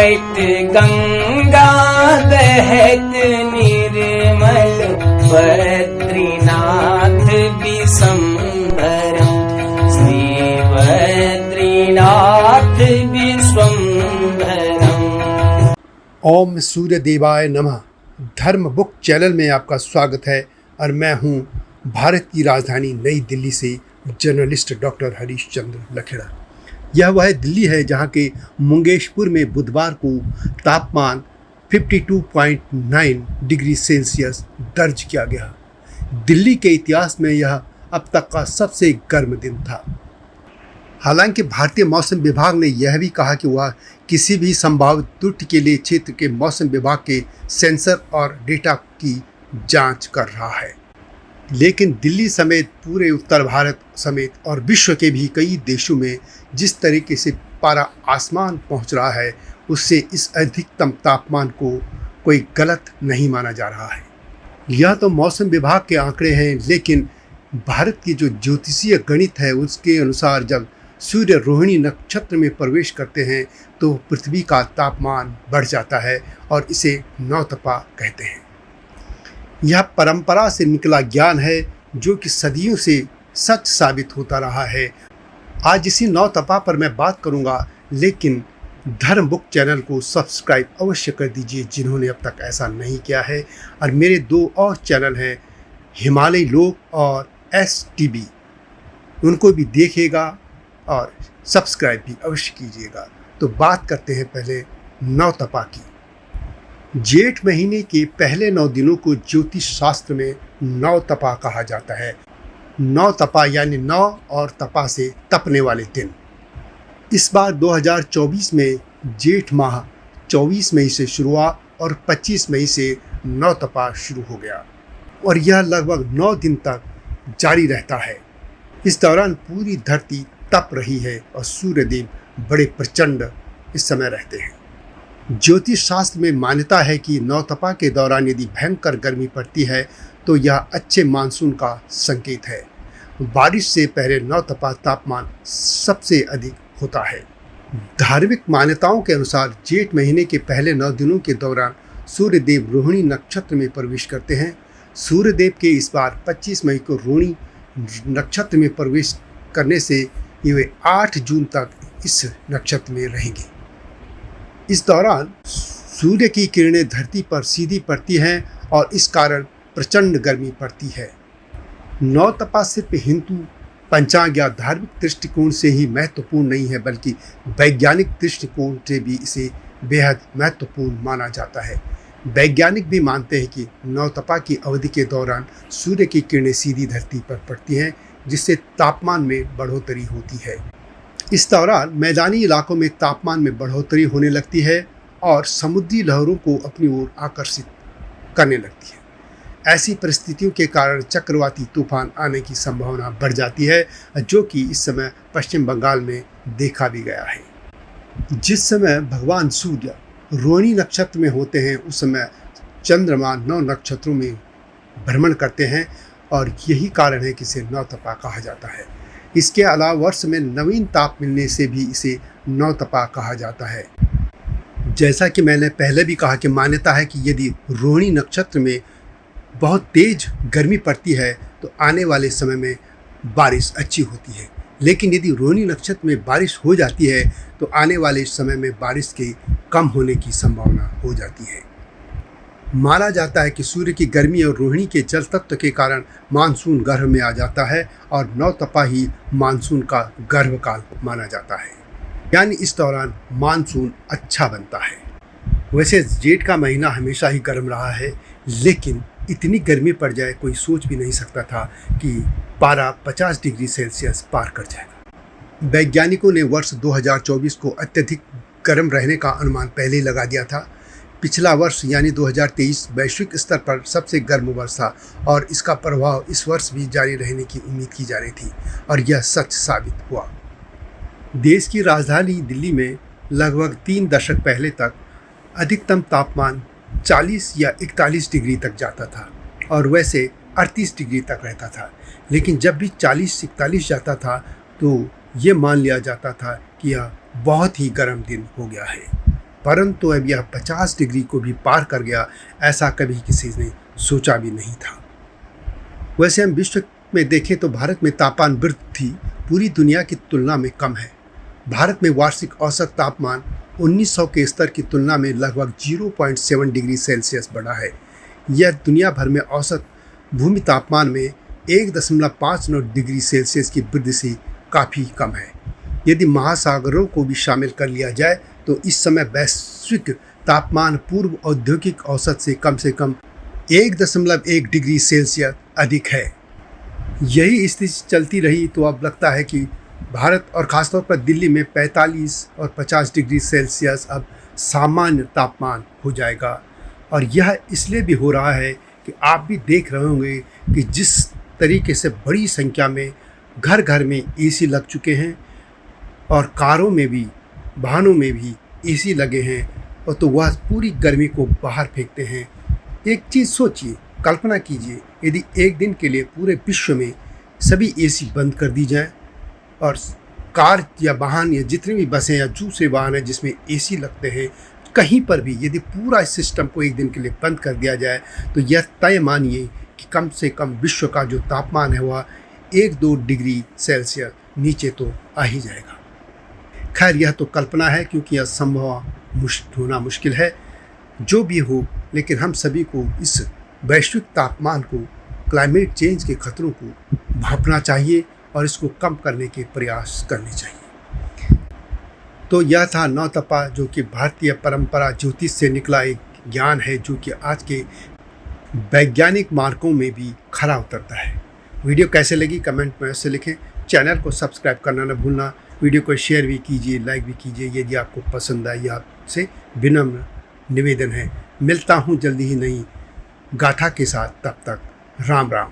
श्वेत गंगा बहत निर्मल बद्रीनाथ विश्वम्भरम् श्री बद्रीनाथ विश्वम्भरम्। ओम सूर्य देवाय नमः। धर्म बुक चैनल में आपका स्वागत है और मैं हूं भारत की राजधानी नई दिल्ली से जर्नलिस्ट डॉक्टर हरीश चंद्र लखेड़ा। यह वह दिल्ली है जहां के मुंगेशपुर में बुधवार को तापमान 52.9 डिग्री सेल्सियस दर्ज किया गया। दिल्ली के इतिहास में यह अब तक का सबसे गर्म दिन था। हालांकि भारतीय मौसम विभाग ने यह भी कहा कि वह किसी भी संभावित त्रुटि के लिए क्षेत्र के मौसम विभाग के सेंसर और डेटा की जांच कर रहा है, लेकिन दिल्ली समेत पूरे उत्तर भारत समेत और विश्व के भी कई देशों में जिस तरीके से पारा आसमान पहुंच रहा है, उससे इस अधिकतम तापमान को कोई गलत नहीं माना जा रहा है। यह तो मौसम विभाग के आंकड़े हैं, लेकिन भारत की जो ज्योतिषीय गणित है उसके अनुसार जब सूर्य रोहिणी नक्षत्र में प्रवेश करते हैं तो पृथ्वी का तापमान बढ़ जाता है और इसे नौतपा कहते हैं। यह परंपरा से निकला ज्ञान है जो कि सदियों से सच साबित होता रहा है। आज इसी नौतपा पर मैं बात करूंगा, लेकिन धर्म बुक चैनल को सब्सक्राइब अवश्य कर दीजिए जिन्होंने अब तक ऐसा नहीं किया है। और मेरे दो और चैनल हैं, हिमालय लोक और STB, उनको भी देखिएगा और सब्सक्राइब भी अवश्य कीजिएगा। तो बात करते हैं पहले नौतपा की। जेठ महीने के पहले 9 दिनों को ज्योतिष शास्त्र में नौतपा कहा जाता है। नौतपा यानी नौ और तपा से तपने वाले दिन। इस बार 2024 में जेठ माह 24 मई से शुरू हुआ और 25 मई से नौतपा शुरू हो गया और यह लगभग 9 दिन तक जारी रहता है। इस दौरान पूरी धरती तप रही है और सूर्यदेव बड़े प्रचंड इस समय रहते हैं। ज्योतिष शास्त्र में मान्यता है कि नौतपा के दौरान यदि भयंकर गर्मी पड़ती है तो यह अच्छे मानसून का संकेत है। बारिश से पहले नौतपा तापमान सबसे अधिक होता है। धार्मिक मान्यताओं के अनुसार जेठ महीने के पहले 9 दिनों के दौरान सूर्यदेव रोहिणी नक्षत्र में प्रवेश करते हैं। सूर्यदेव के इस बार 25 मई को रोहिणी नक्षत्र में प्रवेश करने से ये 8 जून तक इस नक्षत्र में रहेंगे। इस दौरान सूर्य की किरणें धरती पर सीधी पड़ती हैं और इस कारण प्रचंड गर्मी पड़ती है। नौतपा सिर्फ हिंदू पंचांग या धार्मिक दृष्टिकोण से ही महत्वपूर्ण नहीं है, बल्कि वैज्ञानिक दृष्टिकोण से भी इसे बेहद महत्वपूर्ण माना जाता है। वैज्ञानिक भी मानते हैं कि नौतपा की अवधि के दौरान सूर्य की किरणें सीधी धरती पर पड़ती हैं, जिससे तापमान में बढ़ोतरी होती है। इस दौरान मैदानी इलाकों में तापमान में बढ़ोतरी होने लगती है और समुद्री लहरों को अपनी ओर आकर्षित करने लगती है। ऐसी परिस्थितियों के कारण चक्रवाती तूफान आने की संभावना बढ़ जाती है, जो कि इस समय पश्चिम बंगाल में देखा भी गया है। जिस समय भगवान सूर्य रोहिणी नक्षत्र में होते हैं उस समय चंद्रमा 9 नक्षत्रों में भ्रमण करते हैं और यही कारण है कि इसे नौतपा कहा जाता है। इसके अलावा वर्ष में नवीन ताप मिलने से भी इसे नौतपा कहा जाता है। जैसा कि मैंने पहले भी कहा कि मान्यता है कि यदि रोहिणी नक्षत्र में बहुत तेज गर्मी पड़ती है तो आने वाले समय में बारिश अच्छी होती है, लेकिन यदि रोहिणी नक्षत्र में बारिश हो जाती है तो आने वाले समय में बारिश के कम होने की संभावना हो जाती है। माना जाता है कि सूर्य की गर्मी और रोहिणी के जल तत्व के कारण मानसून गर्भ में आ जाता है और नौतपा ही मानसून का गर्भकाल माना जाता है, यानी इस दौरान मानसून अच्छा बनता है। वैसे जेठ का महीना हमेशा ही गर्म रहा है, लेकिन इतनी गर्मी पड़ जाए कोई सोच भी नहीं सकता था कि पारा 50 डिग्री सेल्सियस पार कर जाएगा। वैज्ञानिकों ने वर्ष 2024 को अत्यधिक गर्म रहने का अनुमान पहले ही लगा दिया था। पिछला वर्ष यानी 2023 वैश्विक स्तर पर सबसे गर्म वर्ष था और इसका प्रभाव इस वर्ष भी जारी रहने की उम्मीद की जा रही थी और यह सच साबित हुआ। देश की राजधानी दिल्ली में लगभग 3 दशक पहले तक अधिकतम तापमान 40 या 41 डिग्री तक जाता था और वैसे 38 डिग्री तक रहता था, लेकिन जब भी 40-41 जाता था तो ये मान लिया जाता था कि यह बहुत ही गर्म दिन हो गया है। परंतु अब यह 50 डिग्री को भी पार कर गया, ऐसा कभी किसी ने सोचा भी नहीं था। वैसे हम विश्व में देखें तो भारत में तापमान वृद्धि पूरी दुनिया की तुलना में कम है। भारत में वार्षिक औसत तापमान 1900 के स्तर की तुलना में लगभग 0.7 डिग्री सेल्सियस बढ़ा है। यह दुनिया भर में औसत भूमि तापमान में 1.59 डिग्री सेल्सियस की वृद्धि से काफ़ी कम है। यदि महासागरों को भी शामिल कर लिया जाए तो इस समय वैश्विक तापमान पूर्व औद्योगिक औसत से कम 1.1 डिग्री सेल्सियस अधिक है। यही स्थिति चलती रही तो अब लगता है कि भारत और ख़ासतौर पर दिल्ली में 45 और 50 डिग्री सेल्सियस अब सामान्य तापमान हो जाएगा। और यह इसलिए भी हो रहा है कि आप भी देख रहे होंगे कि जिस तरीके से बड़ी संख्या में घर घर में एसी लग चुके हैं और कारों में भी, वाहनों में भी एसी लगे हैं, और तो वह पूरी गर्मी को बाहर फेंकते हैं। एक चीज़ सोचिए, कल्पना कीजिए, यदि एक दिन के लिए पूरे विश्व में सभी एसी बंद कर दी जाए और कार या वाहन या जितने भी बसें या दूसरे वाहन हैं जिसमें एसी लगते हैं, कहीं पर भी यदि पूरा इस सिस्टम को एक दिन के लिए बंद कर दिया जाए तो यह तय मानिए कि कम से कम विश्व का जो तापमान है वह 1-2 डिग्री सेल्सियस नीचे तो आ ही जाएगा। खैर, यह तो कल्पना है क्योंकि यह संभव होना मुश्किल है। जो भी हो, लेकिन हम सभी को इस वैश्विक तापमान को, क्लाइमेट चेंज के खतरों को भांपना चाहिए और इसको कम करने के प्रयास करने चाहिए। तो यह था नौतपा, जो कि भारतीय परंपरा ज्योतिष से निकला एक ज्ञान है जो कि आज के वैज्ञानिक मार्गों में भी खरा उतरता है। वीडियो कैसे लगी कमेंट में उससे लिखें। चैनल को सब्सक्राइब करना न भूलना। वीडियो को शेयर भी कीजिए, लाइक भी कीजिए यदि आपको पसंद आए। आपसे विनम्र निवेदन है। मिलता हूँ जल्दी ही नई गाथा के साथ, तब तक राम राम।